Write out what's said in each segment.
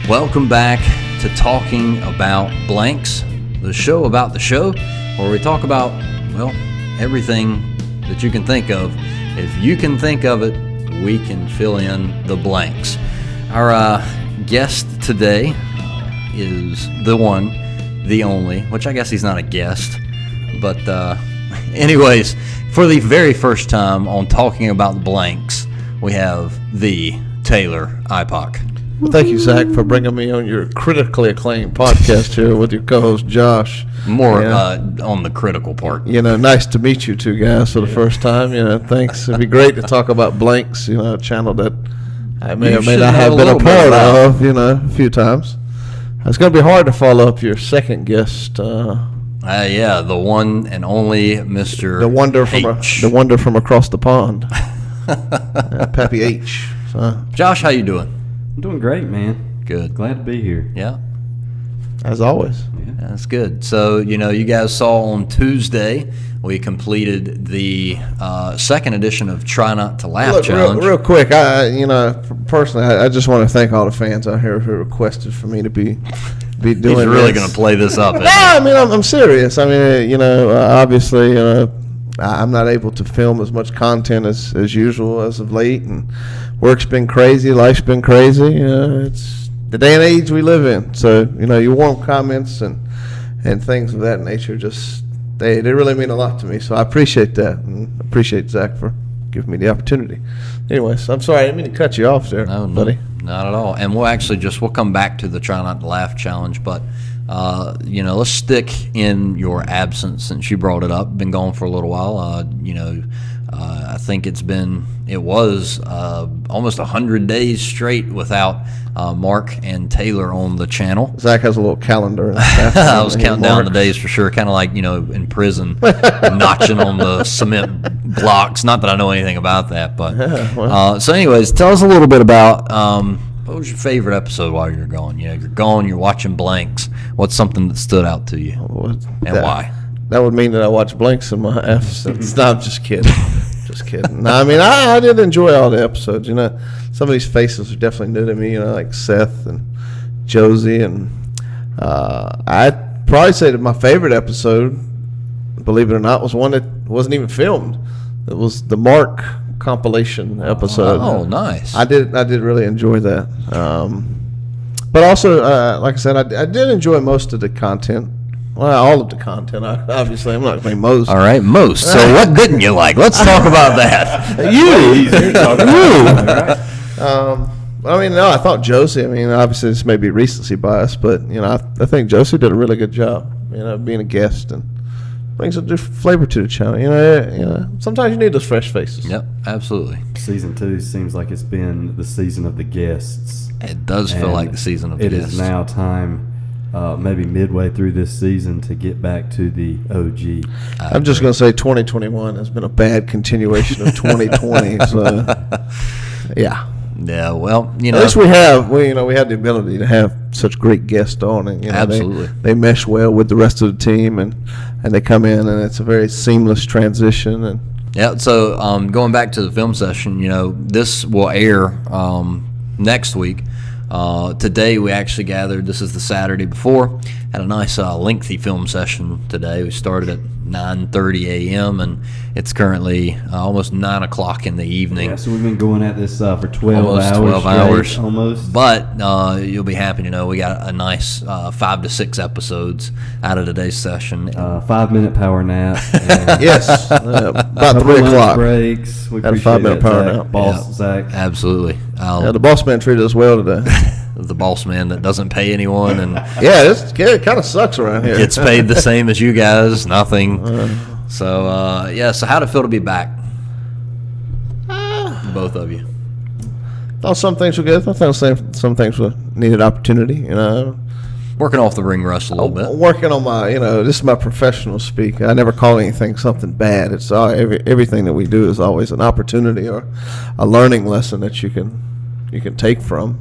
Welcome back to Talking About Blanks, the show about the show, where we talk about, well, everything that you can think of. If you can think of it, we can fill in the blanks. Our guest today is the one, the only, which I guess he's not a guest, but anyways, for the very first time on Talking About the Blanks, we have the Taylor IPOC. Well, thank you, Zach, for bringing me on your critically acclaimed podcast here with your co-host, Josh. More on the critical part. Nice to meet you two guys for the first time. Thanks. It'd be great to talk about Blanks, a channel that I may or may not have been a part of, a few times. It's going to be hard to follow up your second guest. Yeah, the one and only Mr. The wonder H. the wonder from across the pond. Pappy H. Josh, how you doing? I'm doing great, man. Good. Glad to be here. Yeah. As always. Yeah, that's good. So, you guys saw on Tuesday, we completed the second edition of Try Not to Laugh Challenge. Real quick, personally, I just want to thank all the fans out here who requested for me to be doing this. He's really going to play this up. I'm serious. Obviously, I'm not able to film as much content as usual as of late, and work's been crazy, life's been crazy. It's the day and age we live in. So, your warm comments and things of that nature they really mean a lot to me. So I appreciate that, and appreciate Zach for giving me the opportunity. Anyways, I'm sorry, I didn't mean to cut you off there, buddy. Not at all. And we'll come back to the Try Not to Laugh Challenge, but let's stick in your absence since you brought it up. Been gone for a little while. I think it was almost 100 days straight without Mark and Taylor on the channel. Zach has a little calendar. I was counting down the days for sure, kind of like, in prison, notching on the cement blocks. Not that I know anything about that, but so anyways, tell us a little bit about what was your favorite episode while you're gone? You're gone, you're watching Blanks. What's something that stood out to you, why? That would mean that I watch Blanks in my absence. No, I'm just kidding. Just kidding. No, I did enjoy all the episodes. Some of these faces are definitely new to me, like Seth and Josie. And I'd probably say that my favorite episode, believe it or not, was one that wasn't even filmed. It was the Mark compilation episode. Oh, nice. I did really enjoy that. But also, like I said, I did enjoy most of the content. Well, all of the content. Obviously, I'm not saying most. All right, most. So what didn't you like? Let's talk about that. I thought Josie, obviously this may be recency bias, but, I think Josie did a really good job, being a guest and brings a different flavor to the channel. Sometimes you need those fresh faces. Yep, absolutely. Season 2 seems like it's been the season of the guests. It does feel like the season of the guests. It is now time, maybe midway through this season, to get back to the OG. I'm just going to say 2021 has been a bad continuation of 2020. So, yeah. Yeah, well, at least we have the ability to have such great guests on, and absolutely they mesh well with the rest of the team, and they come in, and it's a very seamless transition. And yeah, so going back to the film session, this will air next week. Today we actually gathered. This is the Saturday before. Had a nice lengthy film session today. We started at 9:30 a.m. and it's currently almost 9 o'clock in the evening. Yeah, so we've been going at this for 12 almost hours. 12 hours. Almost. But you'll be happy to know we got a nice 5 to 6 episodes out of today's session. 5-minute power nap. Yes, about 3 o'clock. Breaks. We had a 5-minute power nap. Boss, Zach. Absolutely. The boss man treated us well today. The boss man that doesn't pay anyone, and it kind of sucks around here. Gets paid the same as you guys, nothing. So so how'd it feel to be back? Both of you. Thought some things were good. I thought some things were needed opportunity. Working off the ring rust a little bit. Working on my, this is my professional speak. I never call anything something bad. It's everything that we do is always an opportunity or a learning lesson that you can take from.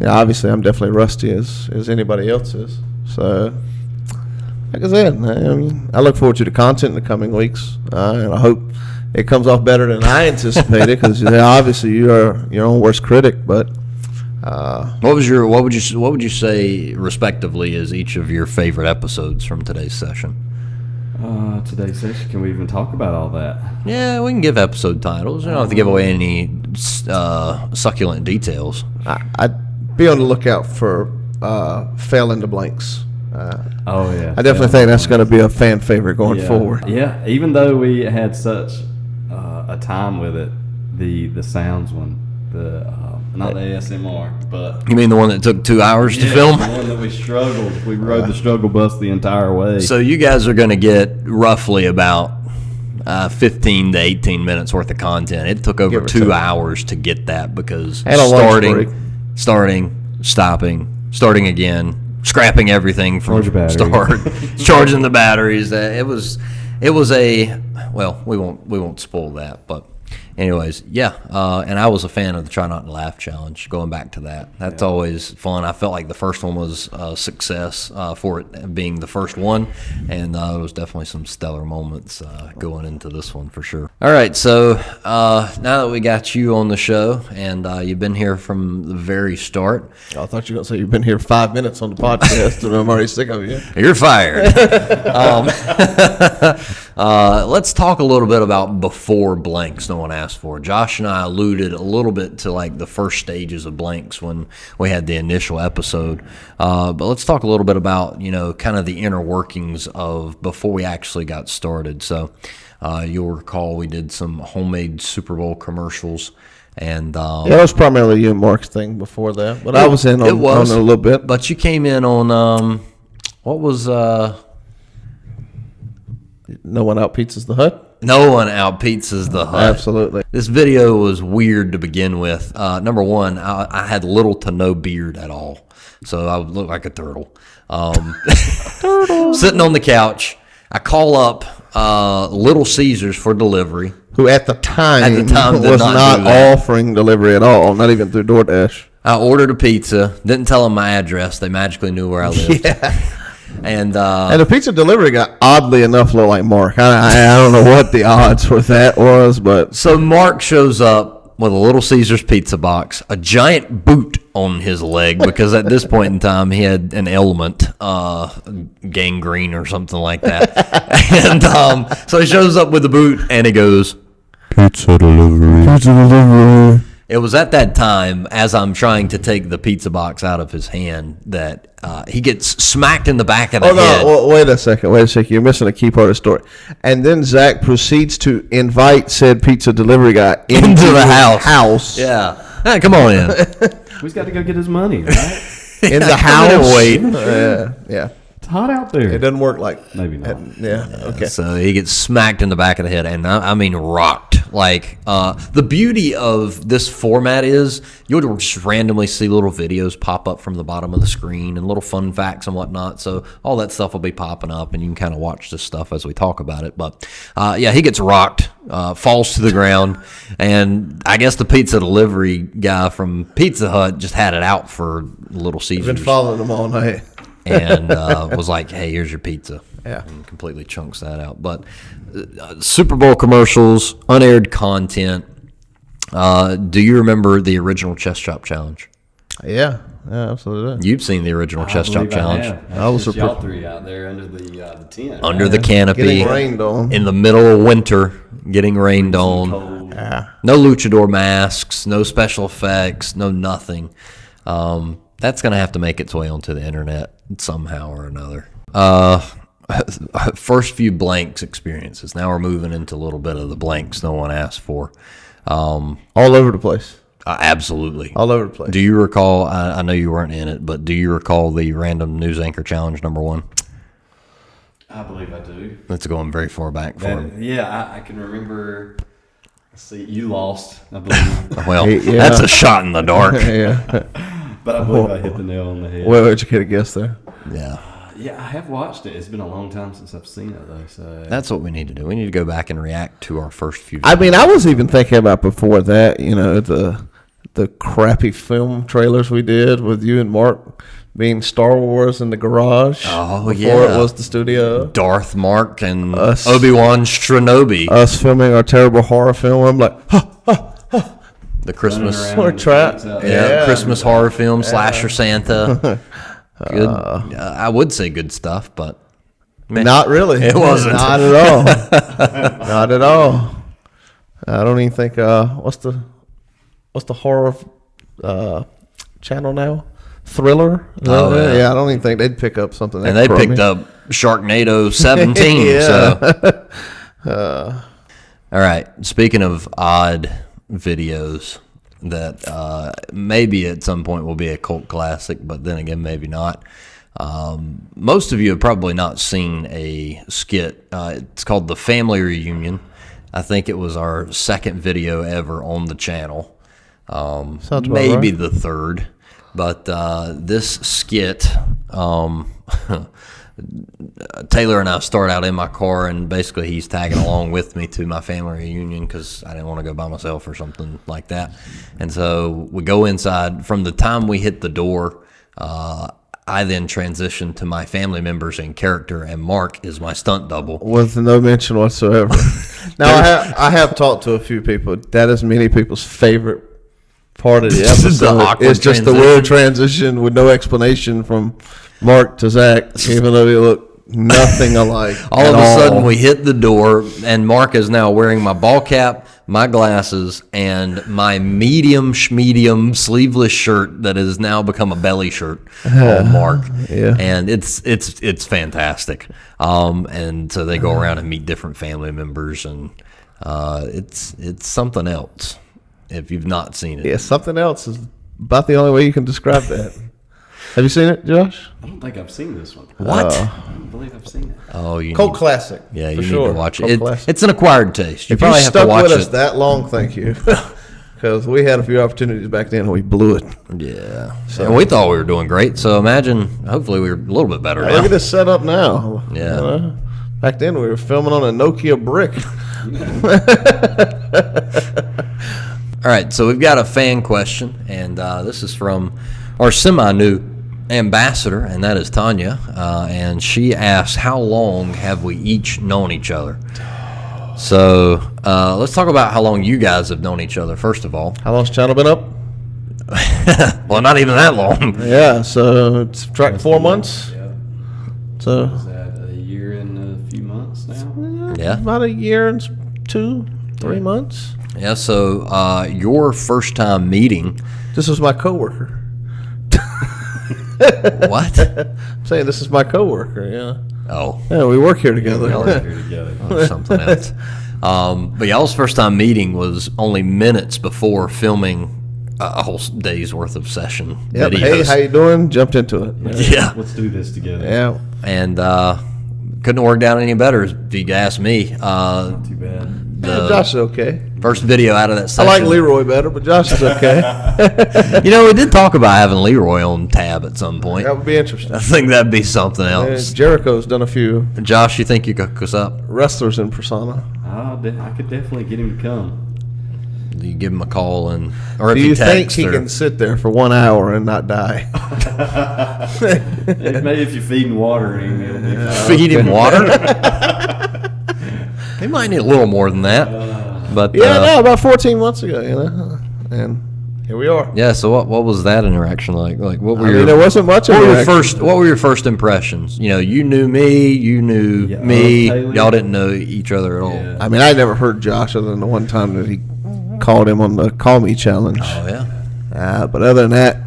Obviously I'm definitely rusty as anybody else is. So, like I said, I look forward to the content in the coming weeks, and I hope it comes off better than I anticipated. Because obviously you are your own worst critic, but What would you say respectively is each of your favorite episodes from today's session? Today's session, can we even talk about all that? Yeah, we can give episode titles. You don't have to give away any succulent details. I'd be on the lookout for Fell into Blanks. Oh yeah, I definitely think that's going to be a fan favorite going forward. Yeah, even though we had such a time with it, the sounds one, not the ASMR, but You mean the one that took 2 hours to film? the one that we struggled. We rode the struggle bus the entire way. So you guys are going to get roughly about 15 to 18 minutes worth of content. It took over 2 hours to get that because And a lunch break. starting, stopping, starting again, scrapping everything from Charge your start, charging the batteries. It was a, well, we won't spoil that, but anyways, yeah. And I was a fan of the Try Not to Laugh challenge. Going back to that, that's always fun. I felt like the first one was a success for it being the first one, and there was definitely some stellar moments going into this one for sure. All right, so now that we got you on the show and you've been here from the very start, I thought you were going to say you've been here 5 minutes on the podcast, and I'm already sick of you. you're fired. Let's talk a little bit about before blanks no one asked for. Josh and I alluded a little bit to like the first stages of blanks when we had the initial episode. But let's talk a little bit about, kind of the inner workings of before we actually got started. So you'll recall we did some homemade Super Bowl commercials. And Yeah, that was primarily you and Mark's thing before that, but I was in on it a little bit. But you came in on, what was... No One Out Pizzas the Hut? No One Out Pizzas the Hut. Absolutely. This video was weird to begin with. Number one, I had little to no beard at all, so I would look like a turtle. Sitting on the couch, I call up Little Caesars for delivery. Who at the time did was not not do that. offering delivery at all, not even through DoorDash. I ordered a pizza, didn't tell them my address. They magically knew where I lived. And the pizza delivery guy, oddly enough, looked like Mark. I don't know what the odds for that was, but so Mark shows up with a Little Caesars pizza box, a giant boot on his leg, because at this point in time he had an ailment, gangrene or something like that. And so he shows up with the boot and he goes, Pizza delivery. It was at that time, as I'm trying to take the pizza box out of his hand, that he gets smacked in the back of the head. No, wait a second. You're missing a key part of the story. And then Zach proceeds to invite said pizza delivery guy into the his house. Yeah. Hey, come on in. He's got to go get his money, right? In the Come in and house. wait. Yeah. It's hot out there. It doesn't work like Maybe not. Yeah. Okay. So he gets smacked in the back of the head, and I mean rocked. Like, the beauty of this format is you'll just randomly see little videos pop up from the bottom of the screen and little fun facts and whatnot. So all that stuff will be popping up, and you can kind of watch this stuff as we talk about it. But, yeah, he gets rocked, falls to the ground, and I guess the pizza delivery guy from Pizza Hut just had it out for Little Caesars. Been following them all night. And was like, hey, here's your pizza. Yeah. And completely chunks that out. But Super Bowl commercials, unaired content. Do you remember the original Chest Chop Challenge? Yeah, absolutely. You've seen the original Chest Chop Challenge. I was just y'all surprised. three out there under the tent. Under the canopy. Getting rained on. In the middle of winter, getting rained on. Cold. Yeah. No luchador masks, no special effects, no nothing. That's going to have to make its way onto the internet somehow or another. First few blanks experiences. Now we're moving into a little bit of the blanks no one asked for. All over the place. Absolutely. All over the place. Do you recall, I know you weren't in it, but do you recall the random news anchor challenge number 1? I believe I do. That's going very far back for him. Yeah, I can remember. See, you lost, I believe. Well, Yeah. that's a shot in the dark. Yeah. But I believe I hit the nail on the head. Well, educated guess there. Yeah. Yeah, I have watched it. It's been a long time since I've seen it, though. So That's what we need to do. We need to go back and react to our first few. I mean, I was even thinking about before that, the crappy film trailers we did with you and Mark being Star Wars in the garage. Oh, before yeah. it was the studio. Darth Mark and Us. Obi-Wan Stranobi. Us filming our terrible horror film. I'm like, the Christmas, Running around Or and trap. stuff. Yeah. Christmas horror film, Slasher Santa. Good. I would say good stuff, but Not really. It wasn't. Not at all. Not at all. I don't even think. What's the horror channel now? Thriller. Oh, yeah. I don't even think they'd pick up something. That and they crummy. picked up Sharknado 17. Yeah. So, all right. Speaking of odd videos that maybe at some point will be a cult classic, but then again, maybe not. Most of you have probably not seen a skit. It's called The Family Reunion. I think it was our second video ever on the channel. Sounds about Maybe right. the third. But this skit, Taylor and I start out in my car, and basically he's tagging along with me to my family reunion because I didn't want to go by myself or something like that. And so we go inside. From the time we hit the door, I then transition to my family members in character, and Mark is my stunt double. With no mention whatsoever. Now I have talked to a few people. That is many people's favorite part of the episode. awkward It's just the weird transition with no explanation from Mark to Zach, even though they look nothing alike. All of a sudden, we hit the door, and Mark is now wearing my ball cap, my glasses, and my medium sleeveless shirt that has now become a belly shirt on Mark. Yeah. And it's fantastic. And so they go around and meet different family members, and it's something else if you've not seen it. Yeah, something else is about the only way you can describe that. Have you seen it, Josh? I don't think I've seen this one. What? I don't believe I've seen it. Oh, you Cult need, classic. yeah, for you sure. need to watch Cult it. classic. It's an acquired taste. You If you probably have to stuck watch with us it. that long, thank you. Because we had a few opportunities back then and we blew it. Yeah. And we thought we were doing great. So imagine, hopefully, we're a little bit better now. Look at this setup now. Yeah. You know? Back then we were filming on a Nokia brick. All right, so we've got a fan question, and this is from our semi-new ambassador, and that is Tanya. And she asks, how long have we each known each other? So let's talk about how long you guys have known each other, first of all. How long's the channel been up? Well, not even that long. Yeah, so it's tracked 4 months. Yeah. So Is that a year and a few months now? Yeah. about a year and 2-3 months. Yeah, so your first time meeting, This was my coworker. what? I'm saying this is my coworker, yeah. Oh, Yeah, we work here together. Y'all are here together. or something else. But y'all's first time meeting was only minutes before filming a whole day's worth of session Yep. videos. Hey, how you doing? Jumped into it. Yeah. Let's do this together. Yeah. And couldn't have worked out any better, if you ask me. Not too bad. Yeah, Josh is okay. First video out of that I session. like Leroy better, but Josh is okay. You know, we did talk about having Leroy on tab at some point. That would be interesting. I think that'd be something else. Jericho's done a few Josh, you think you could cook us up? wrestlers in persona. I could definitely get him to come. Do you give him a call or if Do you you think text he or can sit there for 1 hour and not die? Maybe if you're feeding water, he'll be fine. feed him water? He might need a little more than that. But Yeah, no, about 14 months ago, you know, and here we are. yeah. So what was that interaction like? Like what were I mean, there wasn't much of What were your interaction. What were your first impressions? You know, you knew me, you knew Yeah, me. Taylor. Y'all didn't know each other at all. Yeah. I mean, I never heard Josh other than the one time that he called him on the Call Me Challenge. Oh yeah. But other than that,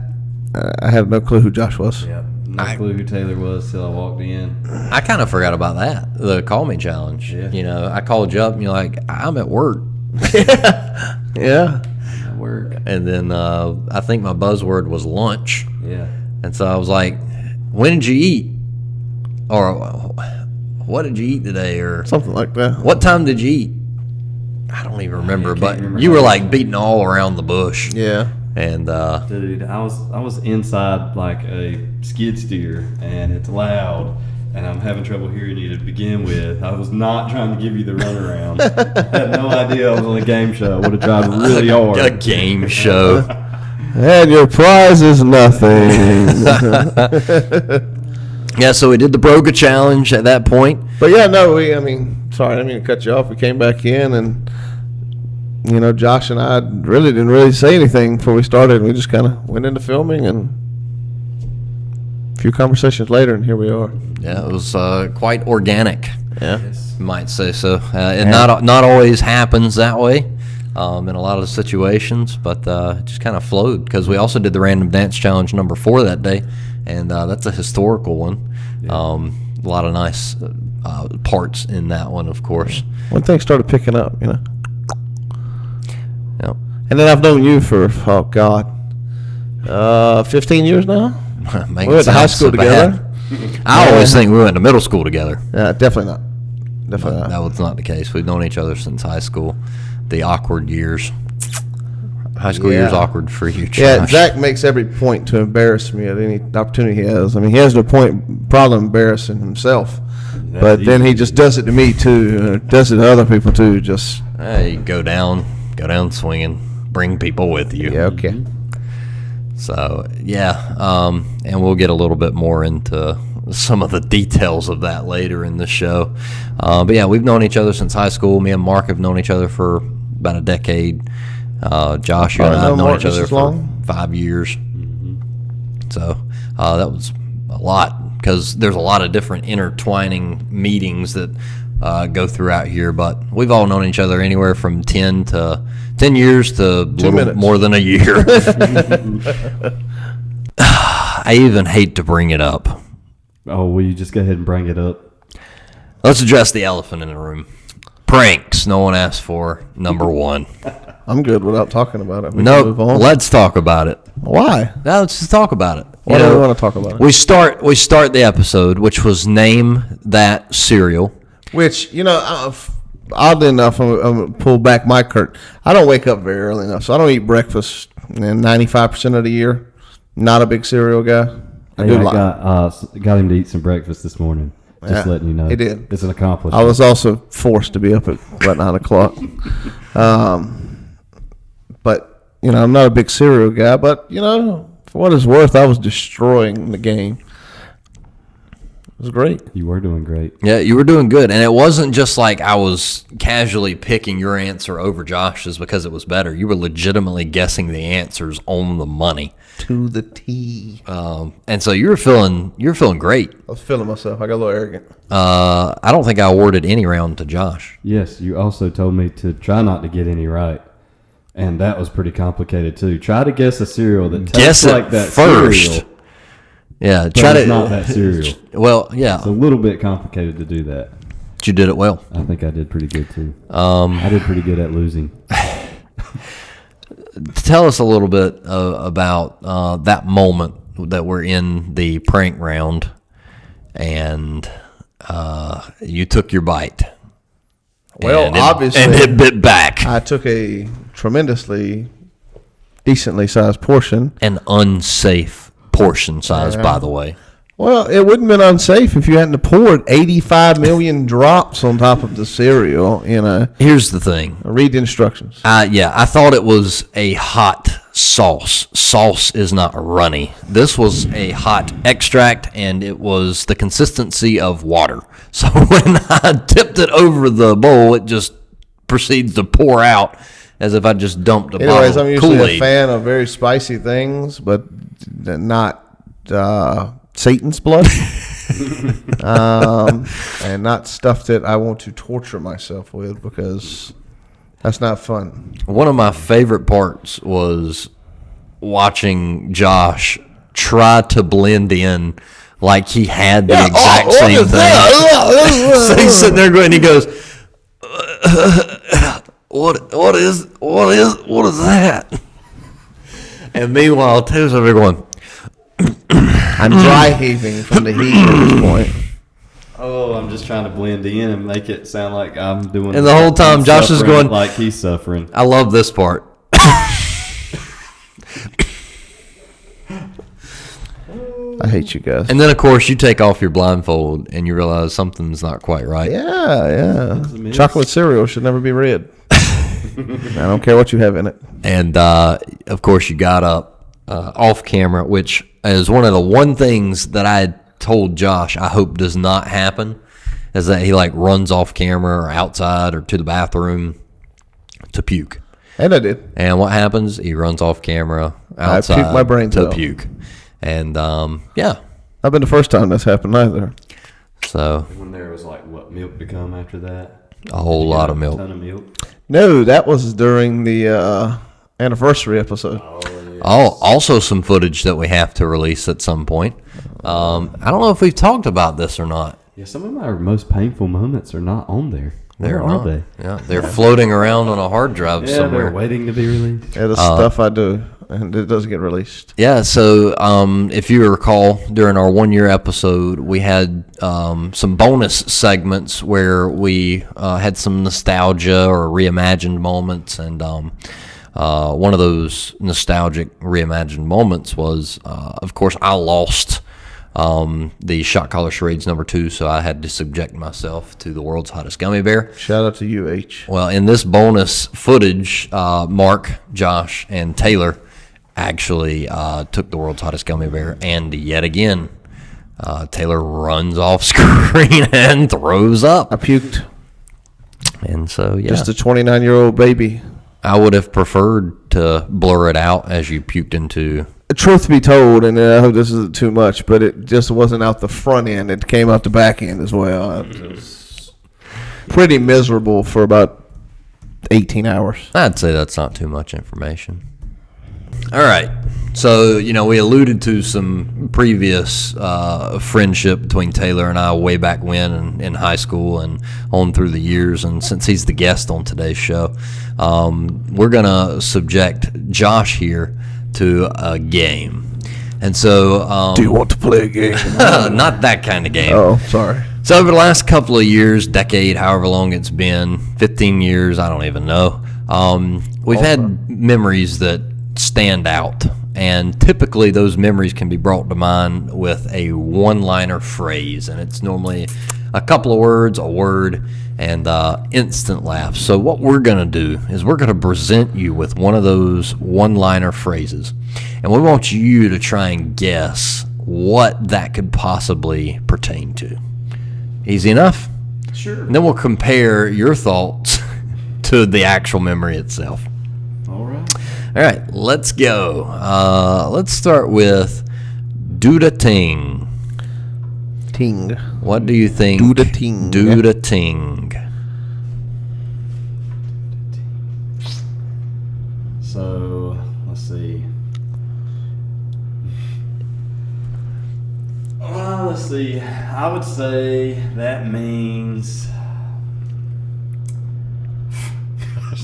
I have no clue who Josh was. Yeah. No clue who Taylor was till I walked in. I kind of forgot about that. The Call Me Challenge. Yeah. You know, I called you up and you're like, I'm at work. Yeah. At work. And then I think my buzzword was lunch. Yeah. And so I was like, when did you eat? Or what did you eat today? Or Something like that. what time did you eat? I don't even remember, can't but remember you were how like beating all around the bush. Yeah. And Dude, I was inside like a skid steer, and it's loud, and I'm having trouble hearing you to begin with. I was not trying to give you the runaround. I had no idea I was on a game show. I would have tried really hard. a game show. And your prize is nothing. Yeah, so we did the Broga Challenge at that point. But yeah, no, sorry, I didn't mean to cut you off. We came back in and Josh and I really didn't really say anything before we started. We just kind of went into filming, and a few conversations later, and here we are. Yeah, it was quite organic. Yeah. You might say so. It not always happens that way in a lot of situations, but it just kind of flowed because we also did the Random Dance Challenge number 4 that day, and that's a historical one. A lot of nice parts in that one, of course. When things started picking up, Yep. And then I've known you for, 15 years now? We went to high school together. I always think we went to middle school together. Yeah, definitely not. Definitely not. That was not the case. We've known each other since high school. The awkward years. High school years awkward for you, Josh. Yeah, Zach makes every point to embarrass me at any opportunity he has. I mean, he has no problem embarrassing himself. But then he just does it to me, too. Does it to other people, too. Just Hey, go down swinging. Bring people with you. Yeah, okay. So, and we'll get a little bit more into some of the details of that later in the show. But yeah, we've known each other since high school. Me and Mark have known each other for about a decade. Josh, you and I have known each other for 5 years. So that was a lot because there's a lot of different intertwining meetings that go throughout here. But we've all known each other anywhere from 10 years to 2 minutes. more than a year. I even hate to bring it up. Oh, will you just go ahead and bring it up? Let's address the elephant in the room. Pranks no one asked for, number 1. I'm good without talking about it. No, let's talk about it. Why? Now let's just talk about it. Why do we want to talk about it? We start the episode, which was Name That Cereal. Which, oddly enough, I'm going to pull back my curtain. I don't wake up very early enough, so I don't eat breakfast 95% of the year. Not a big cereal guy. I got him to eat some breakfast this morning. Just letting you know. He did. It's an accomplishment. I was also forced to be up at about 9 o'clock. But, I'm not a big cereal guy. But, for what it's worth, I was destroying the game. It was great. You were doing great. Yeah, you were doing good. And it wasn't just like I was casually picking your answer over Josh's because it was better. You were legitimately guessing the answers on the money. To the T. And so you were feeling great. I was feeling myself. I got a little arrogant. I don't think I awarded any round to Josh. Yes, you also told me to try not to get any right. And that was pretty complicated, too. Try to guess a cereal that tastes like that first. cereal. Yeah, Try to not that cereal. Well, yeah. It's a little bit complicated to do that. But you did it well. I think I did pretty good, too. I did pretty good at losing. Tell us a little bit about that moment that we're in the prank round, and you took your bite. Well, obviously. And it bit back. I took a tremendously, decently sized portion. An unsafe portion size, by the way. Well, it wouldn't have been unsafe if you hadn't poured 85 million drops on top of the cereal, Here's the thing. Read the instructions. I thought it was a hot sauce. Sauce is not runny. This was a hot extract, and it was the consistency of water. So when I tipped it over the bowl, it just proceeds to pour out as if I just dumped a bottle of Kool-Aid. I'm usually a fan of very spicy things, but not Satan's blood. And not stuff that I want to torture myself with because that's not fun. One of my favorite parts was watching Josh try to blend in like he had the exact same thing. So he's sitting there going, he goes, what is that? And meanwhile, Taylor's over there going, I'm dry heaving from the heat at this point. Oh, I'm just trying to blend in and make it sound like I'm doing. And the whole time, Josh is going like he's suffering. I love this part. I hate you guys. And then, of course, you take off your blindfold and you realize something's not quite right. Yeah. Chocolate cereal should never be red. I don't care what you have in it. And, of course, you got up off camera, which is one of the one things that I had told Josh I hope does not happen, is that he, runs off camera or outside or to the bathroom to puke. And I did. And what happens? He runs off camera outside I puked my brains to out. puke. And, yeah. Not been the first time that's happened either. So, When there was like what milk to come after that? a whole lot of A milk. ton of milk. No, that was during the anniversary episode. Oh, also some footage that we have to release at some point. I don't know if we've talked about this or not. Yeah, some of my most painful moments are not on there. Where are they? Yeah, they're floating around on a hard drive Yeah, somewhere. they're waiting to be released. Yeah, the stuff I do, and it doesn't get released. Yeah, so if you recall, during our 1 year episode, we had some bonus segments where we had some nostalgia or reimagined moments, and one of those nostalgic reimagined moments was, of course, I lost the Shot Collar Charades #2, so I had to subject myself to the world's hottest gummy bear. Shout out to you, H. Well, in this bonus footage, Mark, Josh, and Taylor actually took the world's hottest gummy bear, and yet again, Taylor runs off screen and throws up. I puked. And so, yeah, Just a 29-year-old baby. I would have preferred to blur it out as you puked into. Truth be told, and I hope this isn't too much, but it just wasn't out the front end. It came out the back end as well. It was pretty miserable for about 18 hours. I'd say that's not too much information. All right. So, we alluded to some previous friendship between Taylor and I way back when in high school and on through the years. And since he's the guest on today's show, we're going to subject Josh here to a game. And so... Do you want to play a game? not that kind of game. Oh, sorry. So over the last couple of years, decade, however long it's been, 15 years, I don't even know, we've had memories that stand out. And typically those memories can be brought to mind with a one-liner phrase. And it's normally a couple of words, a word, and instant laughs. So what we're going to do is we're going to present you with one of those one-liner phrases. And we want you to try and guess what that could possibly pertain to. Easy enough? Sure. And then we'll compare your thoughts to the actual memory itself. All right. All right, let's go. Let's start with do-da-ting. Ting. What do you think? Do-da-ting. Do-da-ting. So, let's see. Let's see. I would say that means...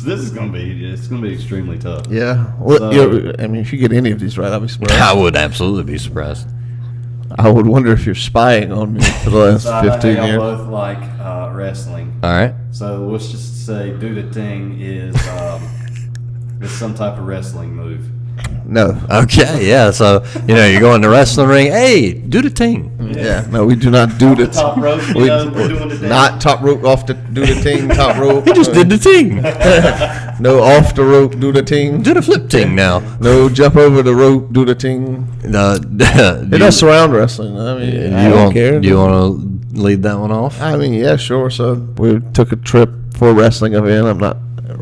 This is gonna be extremely tough. Yeah. Well, So- if you get any of these right, I'll be surprised. I would absolutely be surprised. I would wonder if you're spying on me for the last So I 15 think years. y'all both like wrestling. All right. So let's just say do the thing is some type of wrestling move. No. Okay, yeah. So, you go in the wrestling ring. Hey, do the ting. Yeah. No, we do not do the Top rope, we're doing the dance. Not top rope off the do the ting, top rope. We just did the ting. No off the rope, do the ting. Do the flip ting now. No jump over the rope, do the ting. It does surround wrestling. I mean, I don't care. Do you want to lead that one off? I mean, yeah, sure. So we took a trip for a wrestling event.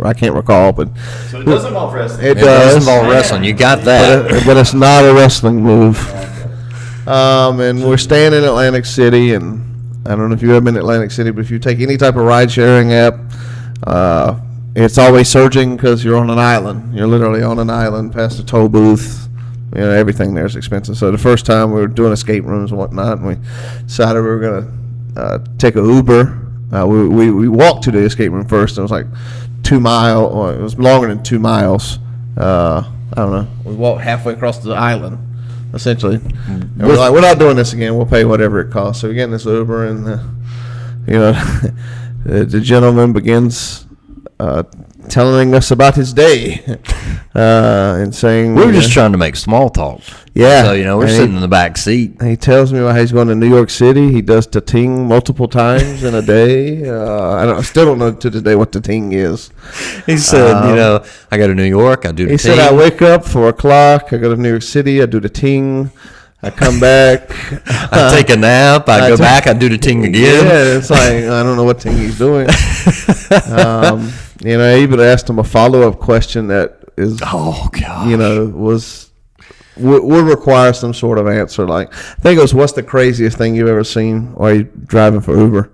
I can't recall, but So it does involve wrestling. It It does does. involve wrestling. You got that. but it's not a wrestling move. And we're staying in Atlantic City, and I don't know if you've ever been to Atlantic City, but if you take any type of ride-sharing app, it's always surging because you're on an island. You're literally on an island past a toll booth. Everything there is expensive. So the first time we were doing escape rooms and whatnot, and we decided we were going to take a Uber. We walked to the escape room first. It was like 2 miles, or it was longer than 2 miles. I don't know. We walked halfway across the island, essentially. And we're like, we're not doing this again. We'll pay whatever it costs. So we get in this Uber, and the gentleman begins telling us about his day and saying We were just trying to make small talk. Yeah. So, we're And sitting in the back seat. he tells me about how he's going to New York City. He does the ting multiple times in a day. I still don't know to this day what the ting is. He said, I go to New York, I do the He ting. said, I wake up 4 o'clock. I go to New York City. I do the ting. I come back. I take a nap. I go back. I do the ting again. Yeah, it's like I don't know what ting he's doing. I even asked him a follow-up question that is, Oh gosh. would require some sort of answer. Like, I think it was, "What's the craziest thing you've ever seen while you're driving for Uber?"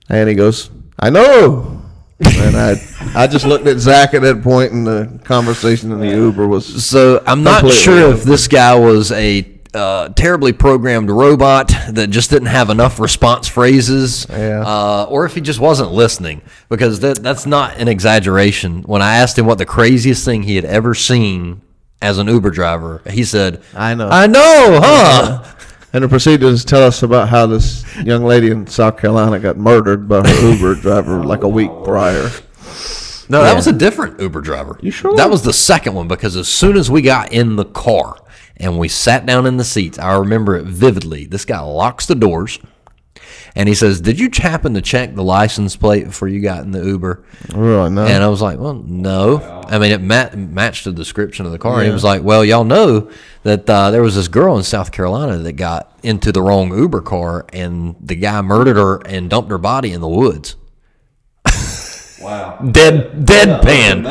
And he goes, "I know." And I just looked at Zach at that point, and the conversation in the Uber was. So I'm not completely sure if different. this guy was a terribly programmed robot that just didn't have enough response phrases, or if he just wasn't listening, because that's not an exaggeration. When I asked him what the craziest thing he had ever seen as an Uber driver, he said, I know, huh? And the proceeded to tell us about how this young lady in South Carolina got murdered by her Uber driver like a week prior. No, that was a different Uber driver. You sure? That was the second one, because as soon as we got in the car and we sat down in the seats, I remember it vividly. This guy locks the doors, and he says, "Did you happen to check the license plate before you got in the Uber?" Really? No. And I was like, "Well, no." I mean, it matched the description of the car. And he was like, "Well, y'all know that there was this girl in South Carolina that got into the wrong Uber car, and the guy murdered her and dumped her body in the woods." Wow. Deadpan.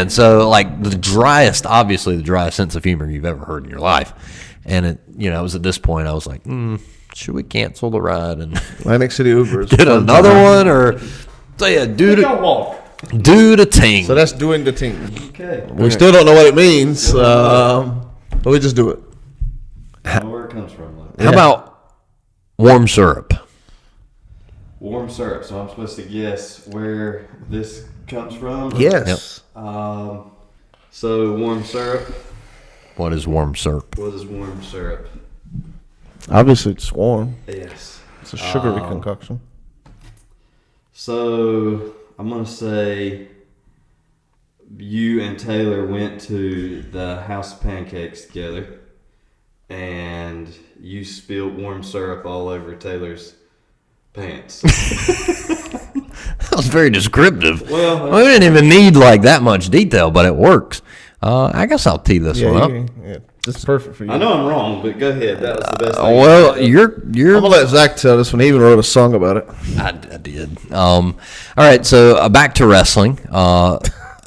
So, like, obviously the driest sense of humor you've ever heard in your life. And it was at this point I was like, should we cancel the ride and Atlantic City Uber is get another one, or say do the ting? So that's doing the ting. Okay. We still don't know what it means, but we just do it. I know where it comes from. Like. How about warm syrup? Warm syrup. So I'm supposed to guess where this comes from? Yes. So warm syrup. What is warm syrup? What is warm syrup? Obviously, it's warm. Yes. It's a sugary concoction. So I'm going to say you and Taylor went to the House of Pancakes together, and you spilled warm syrup all over Taylor's pants. That was very descriptive. Well, we didn't even need like that much detail, but it works. I guess I'll tee this one up. Yeah, this is perfect for you. I know I'm wrong, but go ahead. That was the best thing. Well, you're. I'm gonna let Zach tell this one. He even wrote a song about it. I did. All right, so back to wrestling.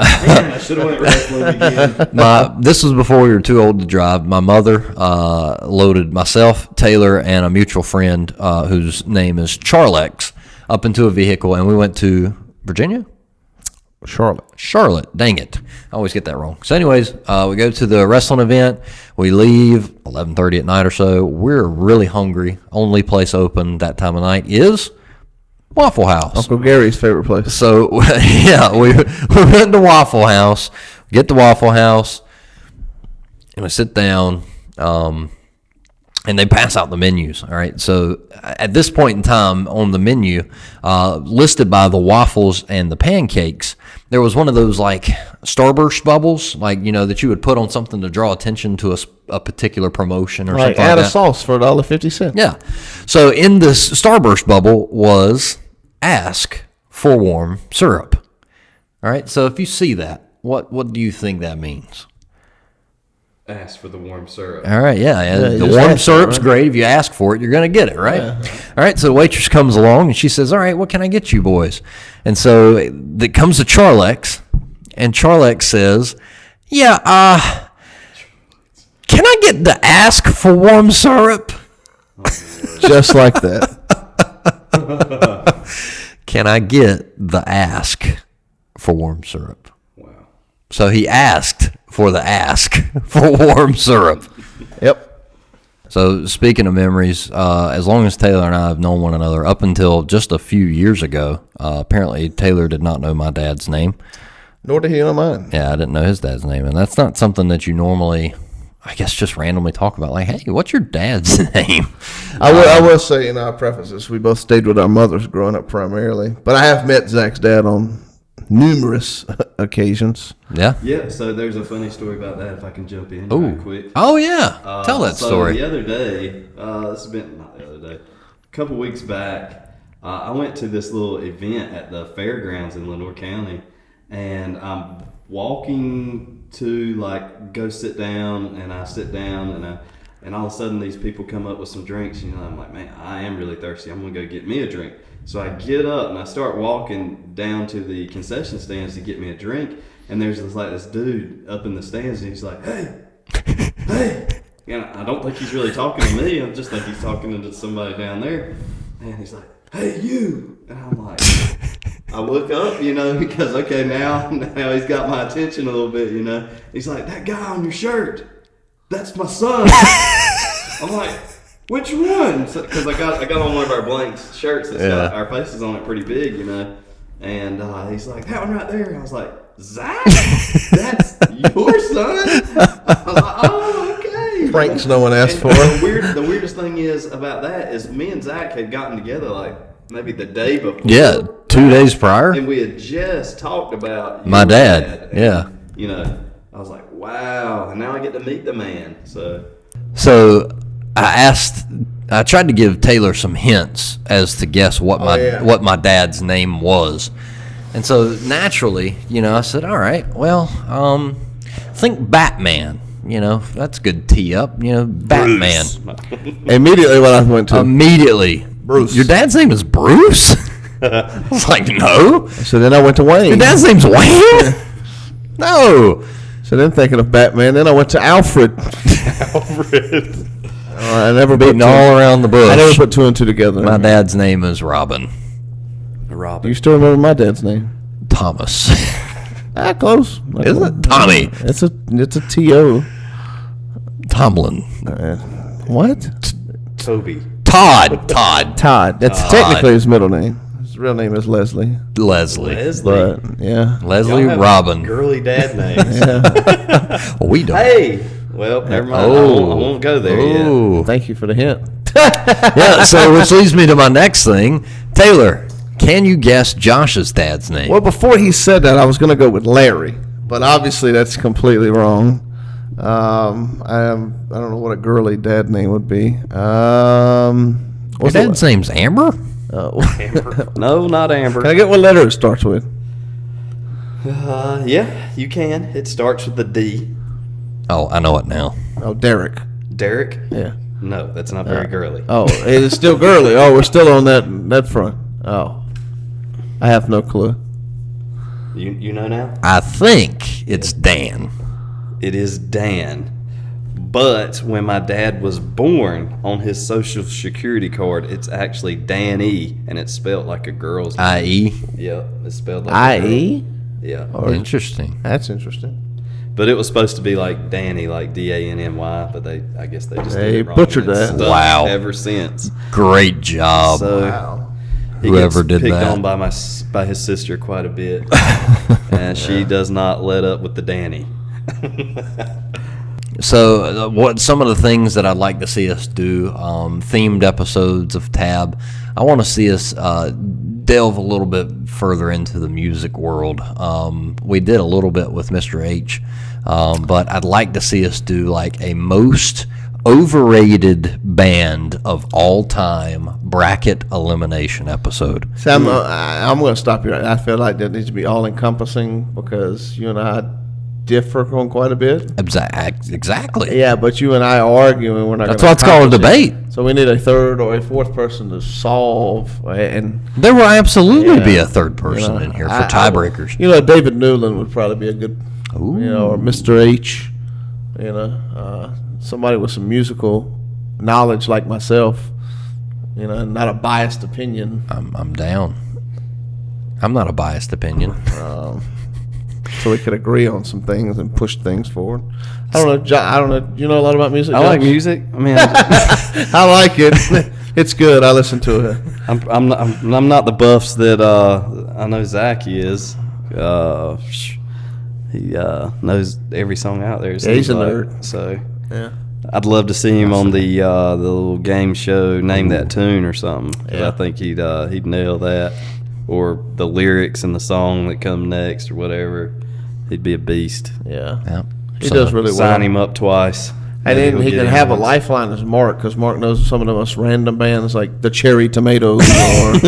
Man, I should have went wrestling again. This was before we were too old to drive. My mother loaded myself, Taylor, and a mutual friend whose name is Charlex up into a vehicle, and we went to Virginia? Charlotte. Dang it. I always get that wrong. So anyways, we go to the wrestling event. We leave 11:30 at night or so. We're really hungry. Only place open that time of night is Waffle House. Uncle Gary's favorite place. So, yeah, we went to Waffle House, get to Waffle House, and we sit down, and they pass out the menus, all right? So, at this point in time on the menu, listed by the waffles and the pancakes, there was one of those, like, Starburst bubbles, like, that you would put on something to draw attention to a particular promotion or Like something add like a that. sauce for $1.50. Yeah. So in this Starburst bubble was ask for warm syrup. All right. So if you see that, what do you think that means? Ask for the warm syrup. All right. Yeah. you The just warm ask for it, syrup's right? great. If you ask for it, you're going to get it, right? Yeah. All right. So the waitress comes along and she says, "All right, what can I get you boys?" And so it comes to Charlex, and Charlex says, "Yeah, can I get the ask for warm syrup?" Just like that. Can I get the ask for warm syrup? Wow. So he asked for the ask for warm syrup. Yep. So speaking of memories, as long as Taylor and I have known one another up until just a few years ago, apparently Taylor did not know my dad's name. Nor did he know mine. Yeah, I didn't know his dad's name. And that's not something that you normally, I guess, just randomly talk about. Like, hey, what's your dad's name? I will say, in our prefaces, we both stayed with our mothers growing up primarily. But I have met Zach's dad on numerous occasions. Yeah. Yeah, so there's a funny story about that if I can jump in Ooh. right quick. Oh, yeah. Tell that story. The other day, this has been, not the other day, a couple weeks back, I went to this little event at the fairgrounds in Lenore County, and I'm walking to, like, go sit down, and I sit down, and And all of a sudden, these people come up with some drinks. I'm like, man, I am really thirsty. I'm gonna go get me a drink. So I get up and I start walking down to the concession stands to get me a drink. And there's this dude up in the stands, and he's like, hey. And I don't think he's really talking to me. I just think he's talking to somebody down there. And he's like, hey, you. And I'm like, I look up, because, okay, now he's got my attention a little bit, He's like, that guy on your shirt, that's my son. I'm like, which one? Because I got on one of our blank shirts that's got our faces on it pretty big, And he's like, that one right there. I was like, Zach? That's your son? I was like, oh, okay. Pranks no one asked for. The weirdest thing is about that is me and Zach had gotten together like maybe the day before. Yeah, 2 days prior. And we had just talked about my dad. And, I was like, wow. And now I get to meet the man. So I tried to give Taylor some hints as to guess what my dad's name was. And so naturally, I said, all right, well, think Batman. That's a good tee up. Batman. Immediately when I went to Bruce. Your dad's name is Bruce? I was like, no. So then I went to Wayne. Your dad's name's Wayne? No. So then thinking of Batman, then I went to Alfred. I never beating all around the bush. I never put two and two together. My dad's name is Robin. Do you still remember my dad's name? Thomas. Close. Is it? Tommy. It's a T.O. Tomlin. What? Toby. Todd. That's technically his middle name. His real name is Leslie. But, yeah. Leslie Robin. Girly dad names. Yeah. Well, we don't. Hey. Well, never mind. I won't go there yet. Thank you for the hint. Yeah, so which leads me to my next thing. Taylor, can you guess Josh's dad's name? Well, before he said that, I was going to go with Larry. But obviously that's completely wrong. I don't know what a girly dad name would be. Your dad's name's Amber? Amber. No, not Amber. Can I get what letter it starts with? Yeah, you can. It starts with the D. Oh, I know it now. Oh, Derek. Derek? Yeah. No, that's not very girly. Oh, it is still girly. Oh, we're still on that front. Oh. I have no clue. You know now? I think it's Dan. It is Dan. But when my dad was born, on his social security card, it's actually Danny, and it's spelled like a girl's name. I.E.? Yep, it's spelled like I.E.? Yeah. Interesting. That's interesting. But it was supposed to be like Danny, like D-A-N-N-Y, but I guess they just did it wrong. butchered And it's that. stuck Wow. Ever since. Great job. So Wow. he Whoever gets did picked that. on by his sister quite a bit, and she does not let up with the Danny. So, what some of the things that I'd like to see us do, themed episodes of Tab. I want to see us delve a little bit further into the music world. We did a little bit with Mr. H, but I'd like to see us do like a most overrated band of all time bracket elimination episode. See, I'm going to stop you right now. I feel like that needs to be all encompassing because you and I differ on quite a bit. Exactly. Yeah, but you and I are arguing. We're not. That's why it's called a debate. So we need a third or a fourth person to solve. And There will absolutely be a third person you know, in here for tiebreakers. David Newland would probably be a good, or Mr. H. Somebody with some musical knowledge like myself. Not a biased opinion. I'm down. I'm not a biased opinion. So we could agree on some things and push things forward. I don't know. You know a lot about music? I like music. I mean, I like it. It's good. I listen to it. I'm not the buffs that I know Zach is. He knows every song out there. Yeah, he's a nerd. So Yeah. I'd love to see him on the little game show, Name That Tune or something. 'Cause I think he'd nail that, or the lyrics and the song that come next or whatever. He'd be a beast. Yeah. Yeah. He does really well. Sign him up twice. And maybe then he'll he get can in have a once. lifeline as Mark, because Mark knows some of the most random bands like the Cherry Tomatoes or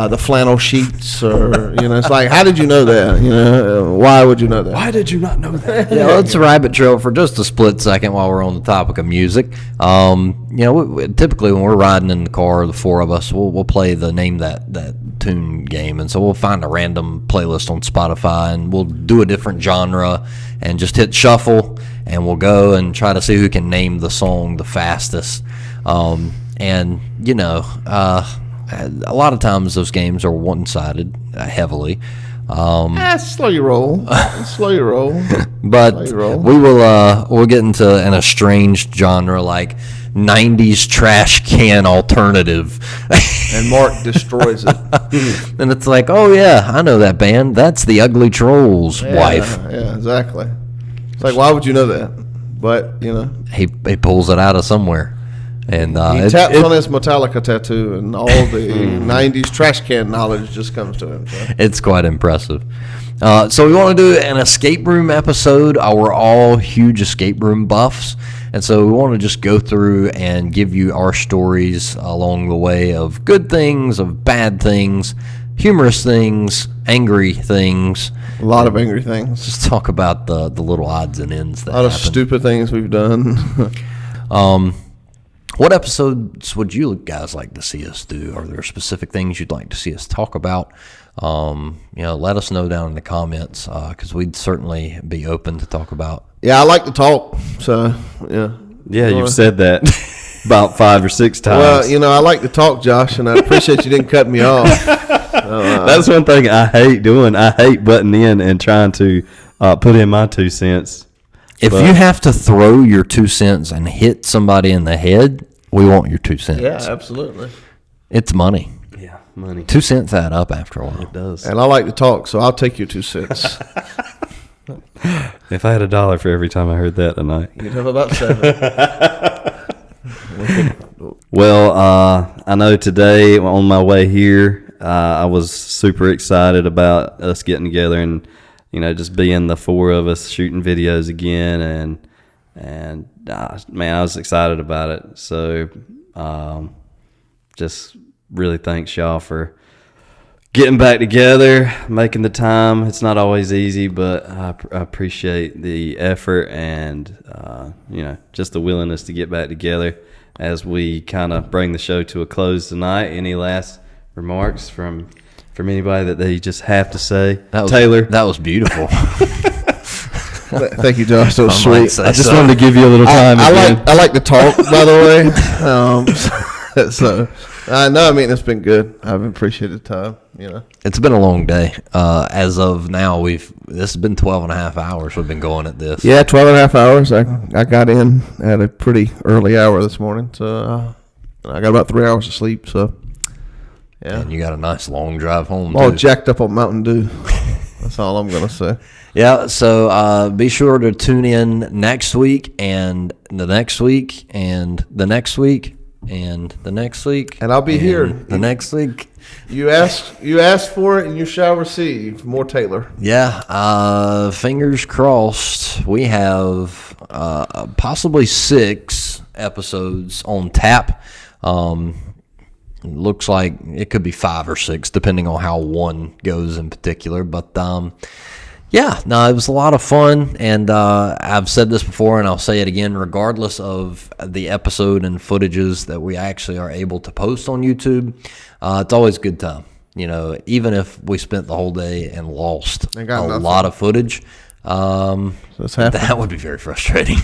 the Flannel Sheets, or it's like, how did you know that? Why would you know that? Why did you not know that? Yeah, let's rabbit trail for just a split second while we're on the topic of music. Typically when we're riding in the car, the four of us, we'll play the name that tune game, and so we'll find a random playlist on Spotify, and we'll do a different genre, and just hit shuffle, and we'll go and try to see who can name the song the fastest. A lot of times those games are one-sided heavily. Slow your roll. Slow your roll. But Slow your roll. we'll get into an estranged genre like 90s trash can alternative. And Mark destroys it. And it's like, oh yeah, I know that band. That's the Ugly Trolls wife. Yeah, exactly. It's like, why would you know that? But, He pulls it out of somewhere. And he taps on his Metallica tattoo, and all the 90s trash can knowledge just comes to him. So. It's quite impressive. So we want to do an escape room episode. We're all huge escape room buffs. And so we want to just go through and give you our stories along the way of good things, of bad things, humorous things, angry things. A lot of angry things. Just talk about the little odds and ends that A lot of happen. stupid things we've done. What episodes would you guys like to see us do? Are there specific things you'd like to see us talk about? Let us know down in the comments, because we'd certainly be open to talk about. Yeah, I like to talk, so, yeah. Yeah, you've said that about 5 or 6 times. Well, I like to talk, Josh, and I appreciate you didn't cut me off. That's one thing I hate doing. I hate butting in and trying to put in my 2 cents. If you have to throw your 2 cents and hit somebody in the head, we want your 2 cents. Yeah, absolutely. It's money. Yeah, money. 2 cents add up after a while. It does. And I like to talk, so I'll take your 2 cents. If I had $1 for every time I heard that tonight. You'd have about 7. Well, I know today on my way here, I was super excited about us getting together and, just being the 4 of us shooting videos again. And man, I was excited about it. So just really thanks y'all for getting back together, making the time. It's not always easy, but I appreciate the effort and, just the willingness to get back together as we kind of bring the show to a close tonight. Any last remarks from anybody that they just have to say? Taylor? That was beautiful. Thank you, Josh. That was sweet. I just wanted to give you a little time. I like to talk, by the way. It's been good. I've appreciated the time. It's been a long day. As of now, this has been 12 and a half hours we've been going at this. Yeah, 12 and a half hours. I got in at a pretty early hour this morning, so I got about 3 hours of sleep. So, yeah. And you got a nice long drive home, I'm all too. jacked up on Mountain Dew. That's all I'm going to say. Yeah, so be sure to tune in next week and the next week and the next week and the next week. And I'll be here. The next week. You asked for it, and you shall receive. More Taylor. Yeah, fingers crossed. We have possibly 6 episodes on tap. Looks like it could be 5 or 6, depending on how one goes in particular. But it was a lot of fun, and I've said this before, and I'll say it again. Regardless of the episode and footages that we actually are able to post on YouTube, it's always a good time. Even if we spent the whole day and lost a lot of footage. That would be very frustrating.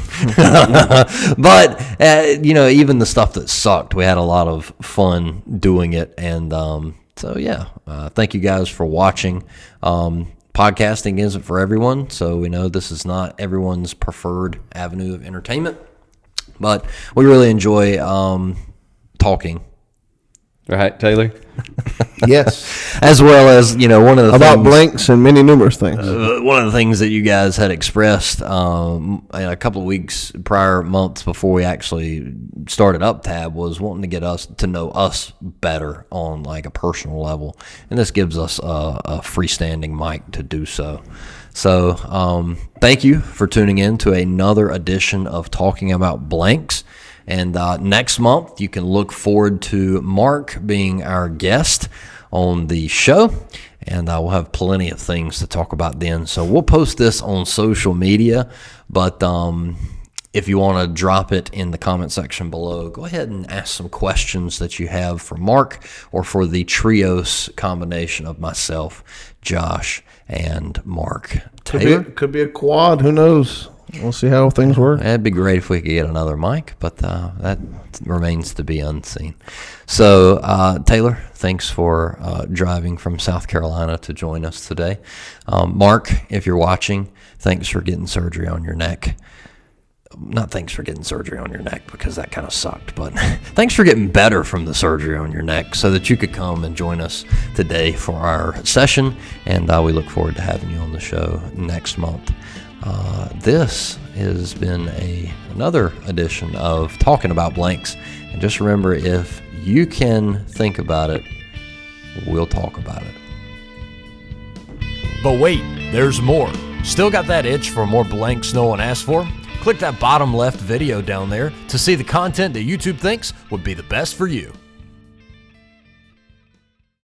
But, even the stuff that sucked, we had a lot of fun doing it. And thank you guys for watching. Podcasting isn't for everyone, so we know this is not everyone's preferred avenue of entertainment. But we really enjoy talking. Right, Taylor? Yes. As well as, one of the About things, blanks and many numerous things. one of the things that you guys had expressed a couple of weeks months before we actually started up Tab was wanting to get us to know us better on like a personal level, and this gives us a freestanding mic to do so. So thank you for tuning in to another edition of Talking About Blanks. And next month, you can look forward to Mark being our guest on the show. And we'll have plenty of things to talk about then. So we'll post this on social media. But if you want to drop it in the comment section below, go ahead and ask some questions that you have for Mark or for the trios combination of myself, Josh, and Mark. Taylor? Could be a quad. Who knows? We'll see how things work. It'd be great if we could get another mic, but that remains to be unseen. So, Taylor, thanks for driving from South Carolina to join us today. Mark, if you're watching, thanks for getting surgery on your neck. Not thanks for getting surgery on your neck, because that kind of sucked, but thanks for getting better from the surgery on your neck so that you could come and join us today for our session, and we look forward to having you on the show next month. This has been another edition of Talking About Blanks, and just remember, if you can think about it, we'll talk about it. But wait, there's more. Still got that itch for more blanks no one asked for? Click that bottom left video down there to see the content that YouTube thinks would be the best for you.